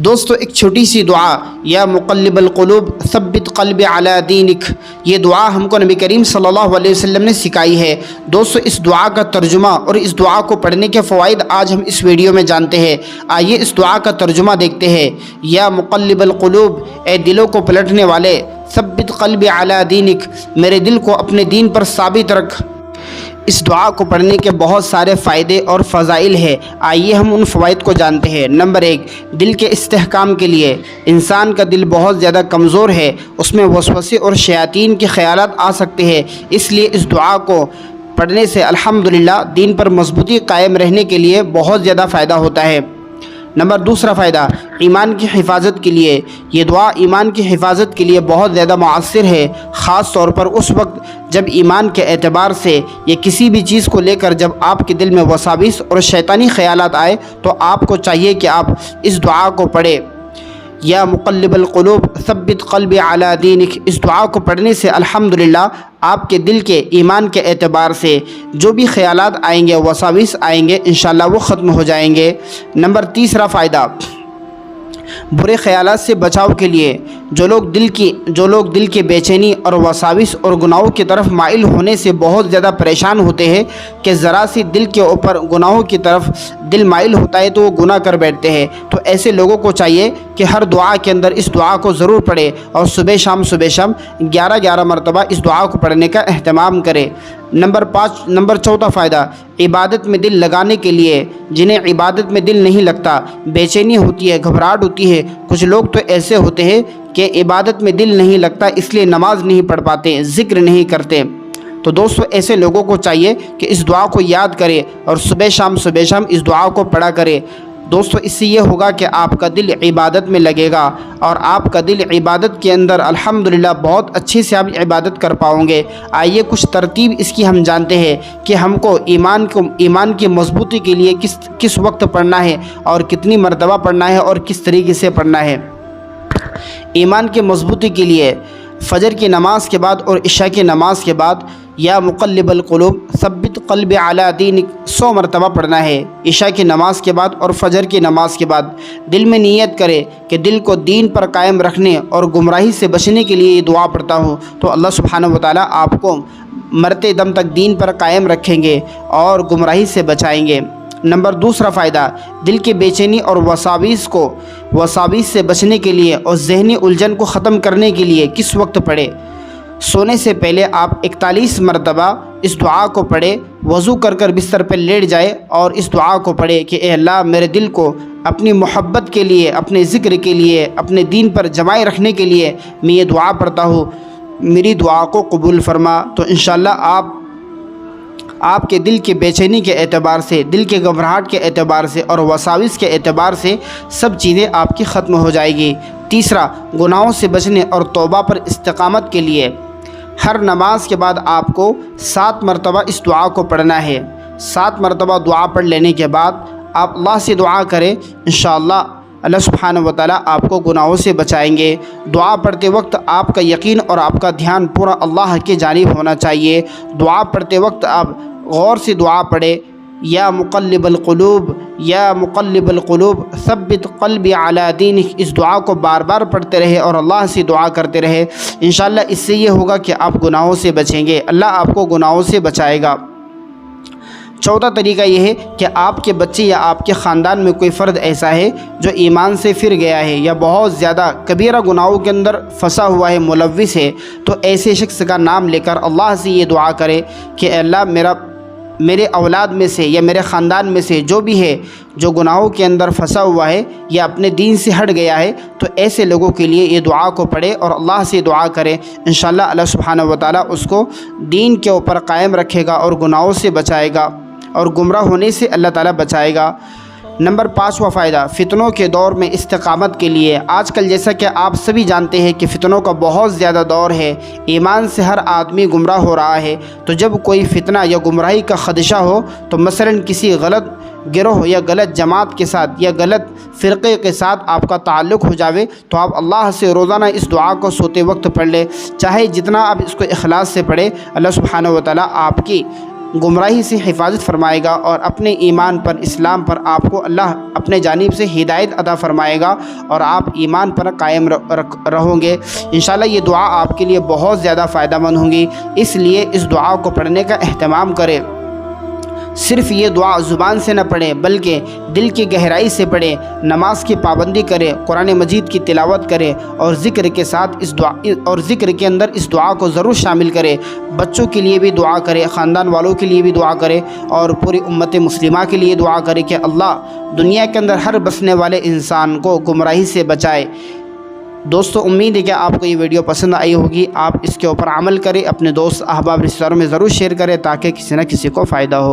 دوستو ایک چھوٹی سی دعا، یا مقلب القلوب ثبت قلبی علی دینک، یہ دعا ہم کو نبی کریم صلی اللہ علیہ وسلم نے سکھائی ہے۔ دوستو اس دعا کا ترجمہ اور اس دعا کو پڑھنے کے فوائد آج ہم اس ویڈیو میں جانتے ہیں۔ آئیے اس دعا کا ترجمہ دیکھتے ہیں۔ یا مقلب القلوب، اے دلوں کو پلٹنے والے، ثبت قلبی علی دینک، میرے دل کو اپنے دین پر ثابت رکھ۔ اس دعا کو پڑھنے کے بہت سارے فائدے اور فضائل ہیں۔ آئیے ہم ان فوائد کو جانتے ہیں۔ نمبر 1، دل کے استحکام کے لیے۔ انسان کا دل بہت زیادہ کمزور ہے، اس میں وسوسے اور شیاطین کے خیالات آ سکتے ہیں، اس لیے اس دعا کو پڑھنے سے الحمدللہ دین پر مضبوطی قائم رہنے کے لیے بہت زیادہ فائدہ ہوتا ہے۔ نمبر 2 فائدہ، ایمان کی حفاظت کے لیے۔ یہ دعا ایمان کی حفاظت کے لیے بہت زیادہ مؤثر ہے، خاص طور پر اس وقت جب ایمان کے اعتبار سے یا کسی بھی چیز کو لے کر جب آپ کے دل میں وساوس اور شیطانی خیالات آئے تو آپ کو چاہیے کہ آپ اس دعا کو پڑھیں۔ یا مقلب القلوب ثبت قلبی علی دینک، اس دعا کو پڑھنے سے الحمدللہ آپ کے دل کے ایمان کے اعتبار سے جو بھی خیالات آئیں گے، وساوس آئیں گے، انشاءاللہ وہ ختم ہو جائیں گے۔ نمبر 3 فائدہ، برے خیالات سے بچاؤ کے لیے۔ جو لوگ دل کے بے چینی اور وساوس اور گناہوں کی طرف مائل ہونے سے بہت زیادہ پریشان ہوتے ہیں کہ ذرا سی دل کے اوپر گناہوں کی طرف دل مائل ہوتا ہے تو وہ گناہ کر بیٹھتے ہیں، تو ایسے لوگوں کو چاہیے کہ ہر دعا کے اندر اس دعا کو ضرور پڑھے اور صبح شام 11 مرتبہ اس دعا کو پڑھنے کا اہتمام کرے۔ نمبر 4 فائدہ، عبادت میں دل لگانے کے لیے۔ جنہیں عبادت میں دل نہیں لگتا، بے چینی ہوتی ہے، گھبراہٹ ہوتی ہے، کچھ لوگ تو ایسے ہوتے ہیں کہ عبادت میں دل نہیں لگتا اس لیے نماز نہیں پڑھ پاتے، ذکر نہیں کرتے، تو دوستو ایسے لوگوں کو چاہیے کہ اس دعا کو یاد کرے اور صبح شام اس دعا کو پڑھا کرے۔ دوستو اس سے یہ ہوگا کہ آپ کا دل عبادت میں لگے گا اور آپ کا دل عبادت کے اندر الحمدللہ بہت اچھے سے آپ عبادت کر پاؤں گے۔ آئیے کچھ ترتیب اس کی ہم جانتے ہیں کہ ہم کو ایمان کی مضبوطی کے لیے کس وقت پڑھنا ہے اور کتنی مرتبہ پڑھنا ہے اور کس طریقے سے پڑھنا ہے۔ ایمان کی مضبوطی کے لیے فجر کی نماز کے بعد اور عشاء کی نماز کے بعد یا مقلب القلوب ثبت قلبی علی دینک 100 مرتبہ پڑھنا ہے۔ عشاء کی نماز کے بعد اور فجر کی نماز کے بعد دل میں نیت کرے کہ دل کو دین پر قائم رکھنے اور گمراہی سے بچنے کے لیے یہ دعا پڑھتا ہوں، تو اللہ سبحانہ وتعالی آپ کو مرتے دم تک دین پر قائم رکھیں گے اور گمراہی سے بچائیں گے۔ نمبر 2 فائدہ، دل کے بے چینی اور وساوس سے بچنے کے لیے اور ذہنی الجھن کو ختم کرنے کے لیے کس وقت پڑھے؟ سونے سے پہلے آپ 41 مرتبہ اس دعا کو پڑھے، وضو کر بستر پہ لیٹ جائے اور اس دعا کو پڑھے کہ اے اللہ میرے دل کو اپنی محبت کے لیے، اپنے ذکر کے لیے، اپنے دین پر جمائے رکھنے کے لیے میں یہ دعا پڑھتا ہوں، میری دعا کو قبول فرما۔ تو انشاءاللہ آپ کے دل کے بے چینی کے اعتبار سے، دل کے گھبراہٹ کے اعتبار سے اور وساوس کے اعتبار سے سب چیزیں آپ کی ختم ہو جائے گی۔ 3 گناہوں سے بچنے اور توبہ پر استقامت کے لیے۔ ہر نماز کے بعد آپ کو 7 مرتبہ اس دعا کو پڑھنا ہے۔ 7 مرتبہ دعا پڑھ لینے کے بعد آپ اللہ سے دعا کریں، انشاءاللہ اللہ سبحانہ وتعالی آپ کو گناہوں سے بچائیں گے۔ دعا پڑھتے وقت آپ کا یقین اور آپ کا دھیان پورا اللہ کی جانب ہونا چاہیے۔ دعا پڑھتے وقت آپ غور سے دعا پڑھیں۔ یا مقلب القلوب ثبت قلبی علی دینک، اس دعا کو بار بار پڑھتے رہے اور اللہ سے دعا کرتے رہے، انشاءاللہ اس سے یہ ہوگا کہ آپ گناہوں سے بچیں گے، اللہ آپ کو گناہوں سے بچائے گا۔ 4 طریقہ یہ ہے کہ آپ کے بچے یا آپ کے خاندان میں کوئی فرد ایسا ہے جو ایمان سے پھر گیا ہے یا بہت زیادہ کبیرہ گناہوں کے اندر پھنسا ہوا ہے، ملوث ہے، تو ایسے شخص کا نام لے کر اللہ سے یہ دعا کرے کہ اے اللہ میرے اولاد میں سے یا میرے خاندان میں سے جو بھی ہے جو گناہوں کے اندر پھنسا ہوا ہے یا اپنے دین سے ہٹ گیا ہے، تو ایسے لوگوں کے لیے یہ دعا کو پڑھے اور اللہ سے دعا کرے، انشاءاللہ اللہ سبحانہ وتعالی اس کو دین کے اوپر قائم رکھے گا اور گناہوں سے بچائے گا اور گمراہ ہونے سے اللہ تعالیٰ بچائے گا۔ نمبر 5 فائدہ، فتنوں کے دور میں استقامت کے لیے۔ آج کل جیسا کہ آپ سبھی جانتے ہیں کہ فتنوں کا بہت زیادہ دور ہے، ایمان سے ہر آدمی گمراہ ہو رہا ہے، تو جب کوئی فتنہ یا گمراہی کا خدشہ ہو تو مثلاً کسی غلط گروہ یا غلط جماعت کے ساتھ یا غلط فرقے کے ساتھ آپ کا تعلق ہو جاوے، تو آپ اللہ سے روزانہ اس دعا کو سوتے وقت پڑھ لیں، چاہے جتنا آپ اس کو اخلاص سے پڑھیں، اللہ سبحانہ وتعالی آپ کی گمراہی سے حفاظت فرمائے گا اور اپنے ایمان پر، اسلام پر آپ کو اللہ اپنے جانب سے ہدایت عطا فرمائے گا اور آپ ایمان پر قائم رہو گے۔ انشاءاللہ یہ دعا آپ کے لیے بہت زیادہ فائدہ مند ہوں گی، اس لیے اس دعا کو پڑھنے کا اہتمام کریں۔ صرف یہ دعا زبان سے نہ پڑھیں بلکہ دل کی گہرائی سے پڑھیں، نماز کی پابندی کریں، قرآن مجید کی تلاوت کریں اور ذکر کے ساتھ ذکر کے اندر اس دعا کو ضرور شامل کریں۔ بچوں کے لیے بھی دعا کریں، خاندان والوں کے لیے بھی دعا کریں اور پوری امت مسلمہ کے لیے دعا کریں کہ اللہ دنیا کے اندر ہر بسنے والے انسان کو گمراہی سے بچائے۔ دوستو امید ہے کہ آپ کو یہ ویڈیو پسند آئی ہوگی، آپ اس کے اوپر عمل کریں، اپنے دوست احباب رشتہ داروں میں ضرور شیئر کریں تاکہ کسی نہ کسی کو فائدہ ہو۔